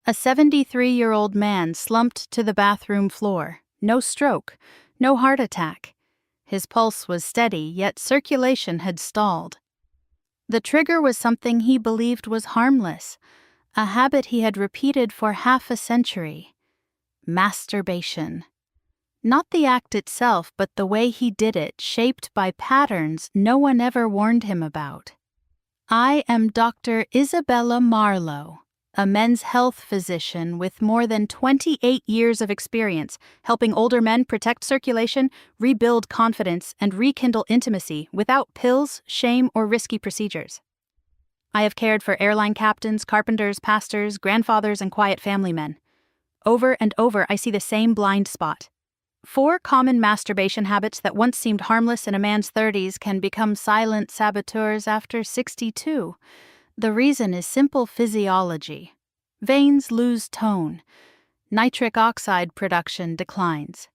A 73-year-old man slumped to the bathroom floor. No stroke, no heart attack. His pulse was steady, yet circulation had stalled. The trigger was something he believed was harmless, a habit he had repeated for half a century. Masturbation. Not the act itself, but the way he did it, shaped by patterns no one ever warned him about. I am Dr. Isabella Marlowe, a men's health physician with more than 28 years of experience helping older men protect circulation, rebuild confidence, and rekindle intimacy without pills, shame, or risky procedures. I have cared for airline captains, carpenters, pastors, grandfathers, and quiet family men. Over and over, I see the same blind spot. 4 common masturbation habits that once seemed harmless in a man's 30s can become silent saboteurs after 62. The reason is simple physiology. Veins lose tone. Nitric oxide production declines.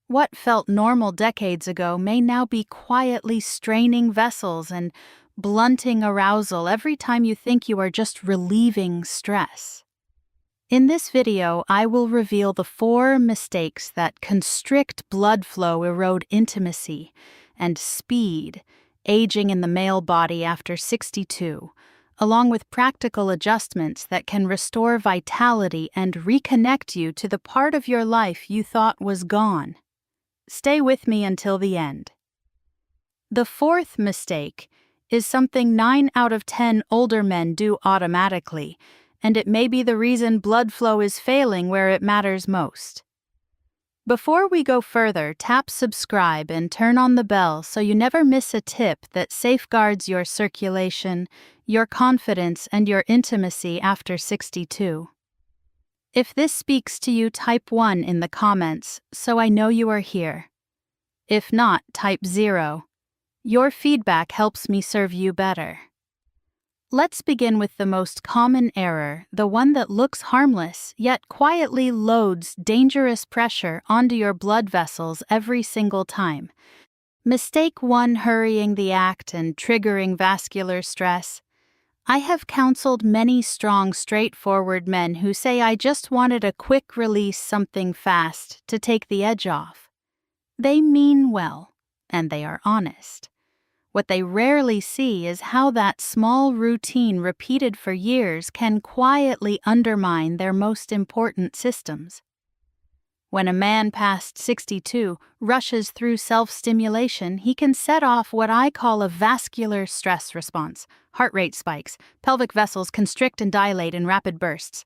What felt normal decades ago may now be quietly straining vessels and blunting arousal every time you think you are just relieving stress. In this video, I will reveal the 4 mistakes that constrict blood flow, erode intimacy, and speed aging in the male body after 62, along with practical adjustments that can restore vitality and reconnect you to the part of your life you thought was gone. Stay with me until the end. The 4th mistake is something 9 out of 10 older men do automatically, and it may be the reason blood flow is failing where it matters most. Before we go further, tap subscribe and turn on the bell so you never miss a tip that safeguards your circulation, your confidence, and your intimacy after 62. If this speaks to you, type 1 in the comments so I know you are here. If not, type 0. Your feedback helps me serve you better. Let's begin with the most common error, the one that looks harmless, yet quietly loads dangerous pressure onto your blood vessels every single time. Mistake 1: hurrying the act and triggering vascular stress. I have counseled many strong, straightforward men who say, "I just wanted a quick release, something fast, to take the edge off." They mean well, and they are honest. What they rarely see is how that small routine repeated for years can quietly undermine their most important systems. When a man past 62 rushes through self-stimulation, he can set off what I call a vascular stress response. Heart rate spikes, pelvic vessels constrict and dilate in rapid bursts.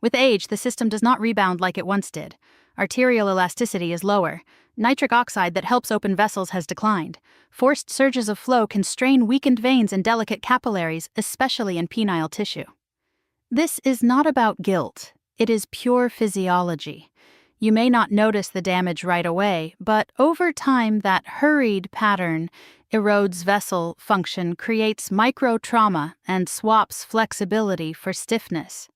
With age, the system does not rebound like it once did. Arterial elasticity is lower. Nitric oxide that helps open vessels has declined. Forced surges of flow can strain weakened veins and delicate capillaries, especially in penile tissue. This is not about guilt. It is pure physiology. You may not notice the damage right away, but over time that hurried pattern erodes vessel function, creates micro-trauma, and swaps flexibility for stiffness.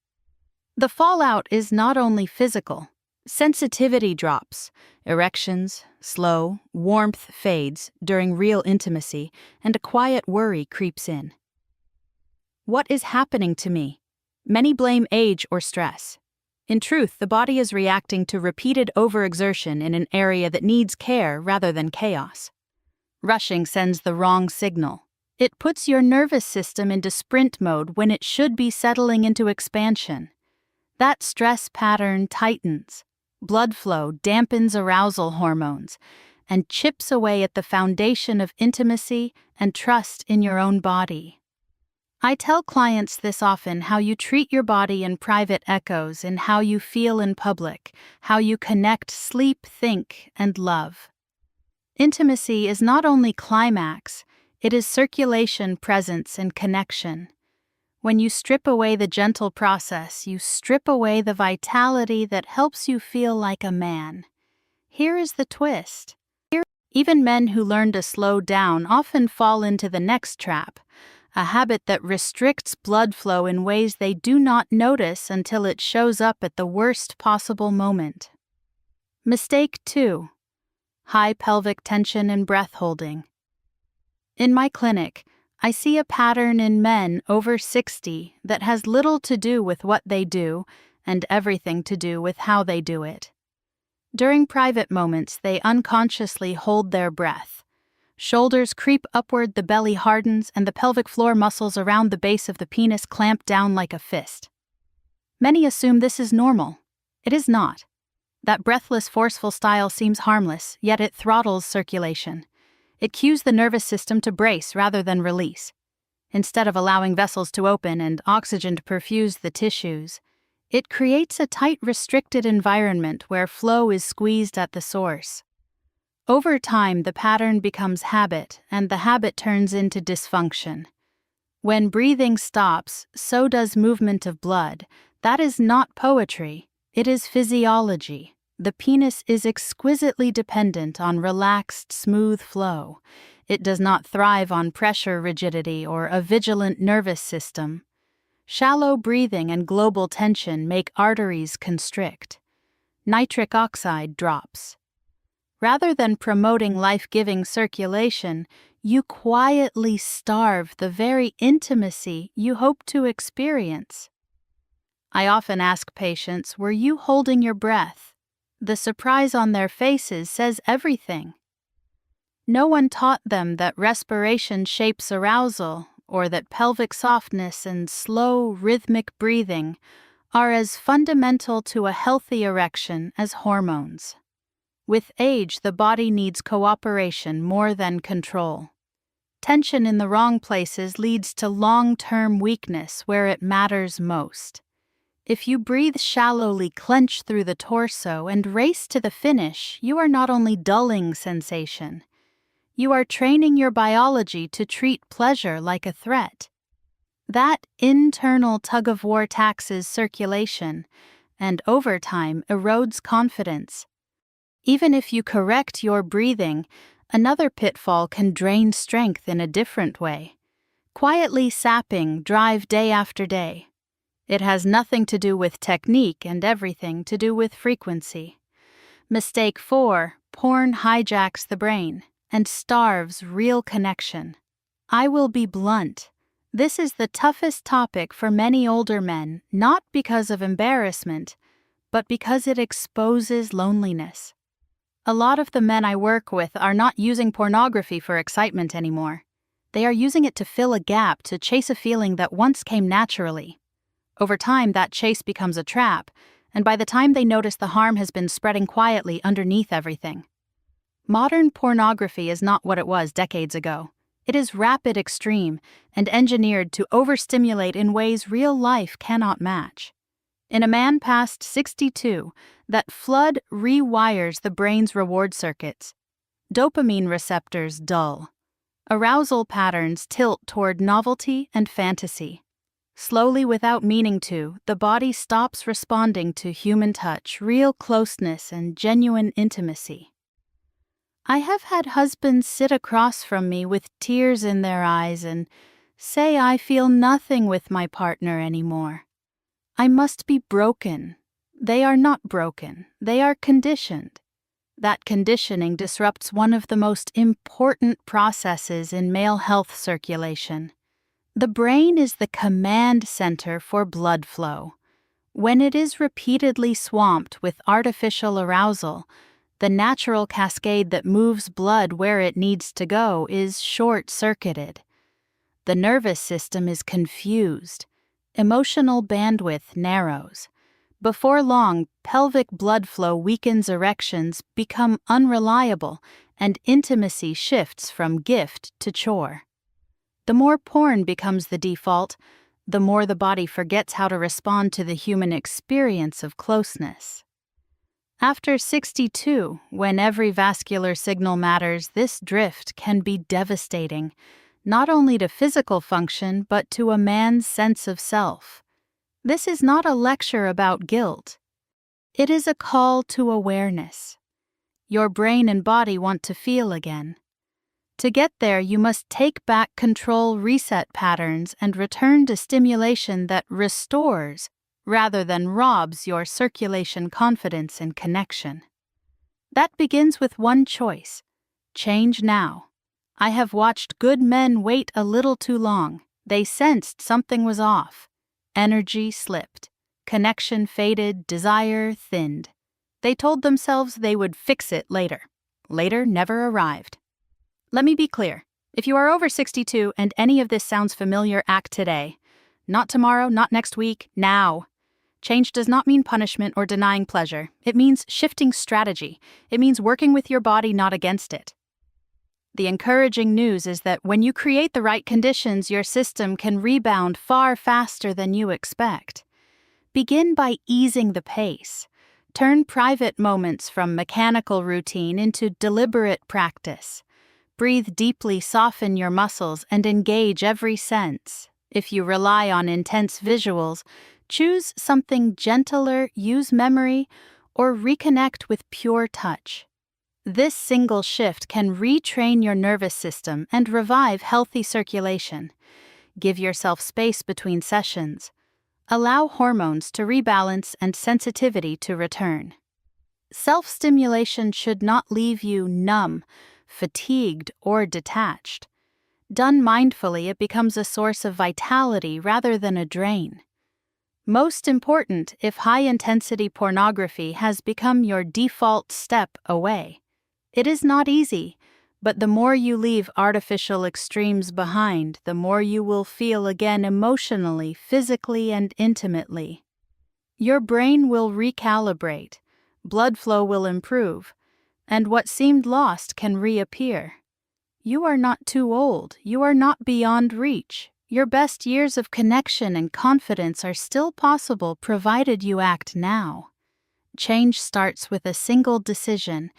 The fallout is not only physical. Sensitivity drops, erections slow, warmth fades during real intimacy, and a quiet worry creeps in. What is happening to me? Many blame age or stress. In truth, the body is reacting to repeated overexertion in an area that needs care rather than chaos. Rushing sends the wrong signal. It puts your nervous system into sprint mode when it should be settling into expansion. That stress pattern tightens. Blood flow dampens arousal hormones and chips away at the foundation of intimacy and trust in your own body. I tell clients this often: how you treat your body in private echoes in how you feel in public, how you connect, sleep, think, and love. Intimacy is not only climax, it is circulation, presence, and connection. When you strip away the gentle process, you strip away the vitality that helps you feel like a man. Here is the twist. Even men who learn to slow down often fall into the next trap, a habit that restricts blood flow in ways they do not notice until it shows up at the worst possible moment. Mistake 2: high pelvic tension and breath holding. In my clinic, I see a pattern in men over 60 that has little to do with what they do and everything to do with how they do it. During private moments, they unconsciously hold their breath. Shoulders creep upward, the belly hardens, and the pelvic floor muscles around the base of the penis clamp down like a fist. Many assume this is normal. It is not. That breathless, forceful style seems harmless, yet it throttles circulation. It cues the nervous system to brace rather than release. Instead of allowing vessels to open and oxygen to perfuse the tissues, it creates a tight, restricted environment where flow is squeezed at the source. Over time, the pattern becomes habit, and the habit turns into dysfunction. When breathing stops, so does movement of blood. That is not poetry, it is physiology. The penis is exquisitely dependent on relaxed, smooth flow. It does not thrive on pressure, rigidity, or a vigilant nervous system. Shallow breathing and global tension make arteries constrict. Nitric oxide drops. Rather than promoting life-giving circulation, you quietly starve the very intimacy you hope to experience. I often ask patients, "Were you holding your breath?" The surprise on their faces says everything. No one taught them that respiration shapes arousal, or that pelvic softness and slow, rhythmic breathing are as fundamental to a healthy erection as hormones. With age, the body needs cooperation more than control. Tension in the wrong places leads to long-term weakness where it matters most. If you breathe shallowly, clench through the torso, and race to the finish, you are not only dulling sensation, you are training your biology to treat pleasure like a threat. That internal tug-of-war taxes circulation, and over time erodes confidence. Even if you correct your breathing, another pitfall can drain strength in a different way. Quietly sapping drive day after day. It has nothing to do with technique and everything to do with frequency. Mistake 4, porn hijacks the brain and starves real connection. I will be blunt. This is the toughest topic for many older men, not because of embarrassment, but because it exposes loneliness. A lot of the men I work with are not using pornography for excitement anymore. They are using it to fill a gap, to chase a feeling that once came naturally. Over time, that chase becomes a trap, and by the time they notice, the harm has been spreading quietly underneath everything. Modern pornography is not what it was decades ago. It is rapid, extreme, and engineered to overstimulate in ways real life cannot match. In a man past 62, that flood rewires the brain's reward circuits. Dopamine receptors dull. Arousal patterns tilt toward novelty and fantasy. Slowly, without meaning to, the body stops responding to human touch, real closeness, and genuine intimacy. I have had husbands sit across from me with tears in their eyes and say, "I feel nothing with my partner anymore. I must be broken." They are not broken, they are conditioned. That conditioning disrupts one of the most important processes in male health circulation. The brain is the command center for blood flow. When it is repeatedly swamped with artificial arousal, the natural cascade that moves blood where it needs to go is short-circuited. The nervous system is confused. Emotional bandwidth narrows. Before long, pelvic blood flow weakens, erections become unreliable, and intimacy shifts from gift to chore. The more porn becomes the default, the more the body forgets how to respond to the human experience of closeness. After 62, when every vascular signal matters, this drift can be devastating, not only to physical function but to a man's sense of self. This is not a lecture about guilt. It is a call to awareness. Your brain and body want to feel again. To get there, you must take back control, reset patterns, and return to stimulation that restores rather than robs your circulation confidence and connection. That begins with one choice: change now. I have watched good men wait a little too long. They sensed something was off. Energy slipped. connection faded, desire thinned. They told themselves they would fix it later. Later never arrived. Let me be clear. If you are over 62 and any of this sounds familiar, act today. Not tomorrow, not next week, now. Change does not mean punishment or denying pleasure. It means shifting strategy. It means working with your body, not against it. The encouraging news is that when you create the right conditions, your system can rebound far faster than you expect. Begin by easing the pace. Turn private moments from mechanical routine into deliberate practice. Breathe deeply, soften your muscles, and engage every sense. If you rely on intense visuals, choose something gentler, use memory, or reconnect with pure touch. This single shift can retrain your nervous system and revive healthy circulation. Give yourself space between sessions. Allow hormones to rebalance and sensitivity to return. Self-stimulation should not leave you numb, fatigued, or detached. Done mindfully, it becomes a source of vitality rather than a drain. Most important, if high-intensity pornography has become your default step away. It is not easy, but the more you leave artificial extremes behind, the more you will feel again emotionally, physically, and intimately. Your brain will recalibrate, blood flow will improve, and what seemed lost can reappear. You are not too old, you are not beyond reach. Your best years of connection and confidence are still possible provided you act now. Change starts with a single decision,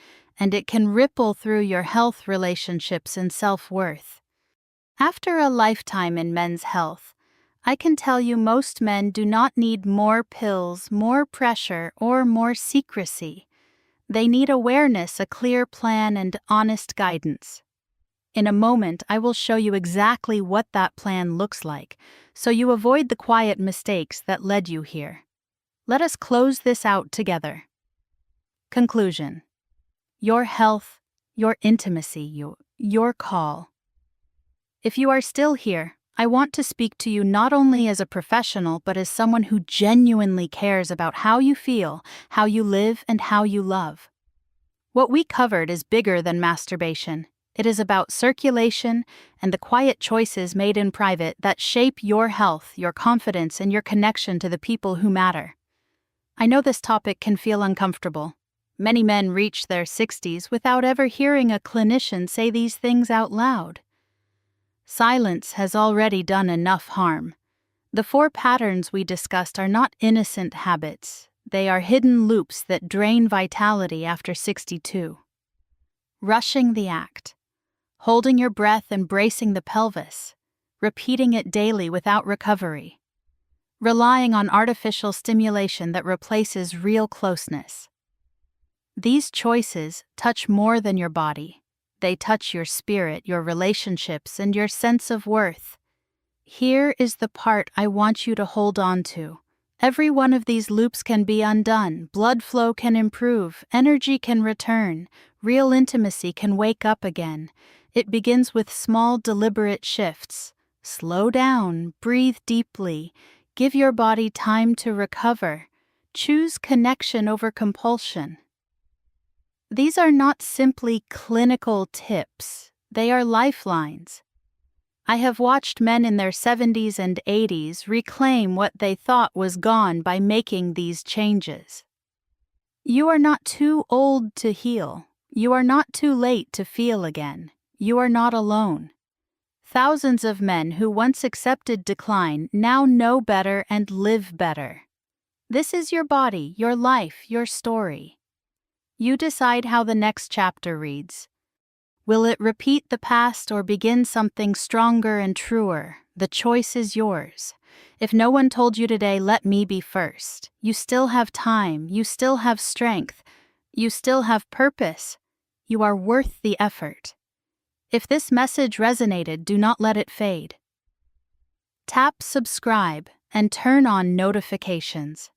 and it can ripple through your health, relationships, and self-worth. After a lifetime in men's health, I can tell you most men do not need more pills, more pressure, or more secrecy. They need awareness, a clear plan, and honest guidance. In a moment, I will show you exactly what that plan looks like, so you avoid the quiet mistakes that led you here. Let us close this out together. Conclusion. Your health, your intimacy, your call. If you are still here, I want to speak to you not only as a professional, but as someone who genuinely cares about how you feel, how you live, and how you love. What we covered is bigger than masturbation. It is about circulation and the quiet choices made in private that shape your health, your confidence, and your connection to the people who matter. I know this topic can feel uncomfortable. Many men reach their 60s without ever hearing a clinician say these things out loud. Silence has already done enough harm. The 4 patterns we discussed are not innocent habits. They are hidden loops that drain vitality after 62. Rushing the act. Holding your breath and bracing the pelvis. Repeating it daily without recovery. Relying on artificial stimulation that replaces real closeness. These choices touch more than your body. They touch your spirit, your relationships, and your sense of worth. Here is the part I want you to hold on to. Every one of these loops can be undone, blood flow can improve, energy can return, real intimacy can wake up again. It begins with small, deliberate shifts. Slow down, breathe deeply, give your body time to recover. Choose connection over compulsion. These are not simply clinical tips, they are lifelines. I have watched men in their 70s and 80s reclaim what they thought was gone by making these changes. You are not too old to heal. You are not too late to feel again. You are not alone. Thousands of men who once accepted decline now know better and live better. This is your body, your life, your story. You decide how the next chapter reads. Will it repeat the past or begin something stronger and truer? The choice is yours. If no one told you today, let me be first. You still have time. You still have strength. You still have purpose. You are worth the effort. If this message resonated, do not let it fade. Tap subscribe and turn on notifications.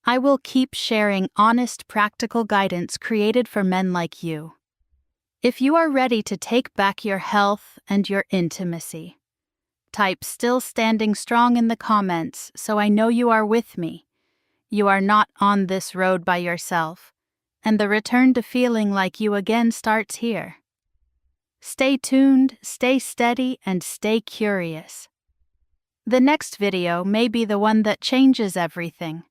I will keep sharing honest, practical guidance created for men like you. If you are ready to take back your health and your intimacy, Type "still standing strong" in the comments so I know you are with me. You are not on this road by yourself, and the return to feeling like you again starts here. Stay tuned, stay steady, and stay curious. The next video may be the one that changes everything.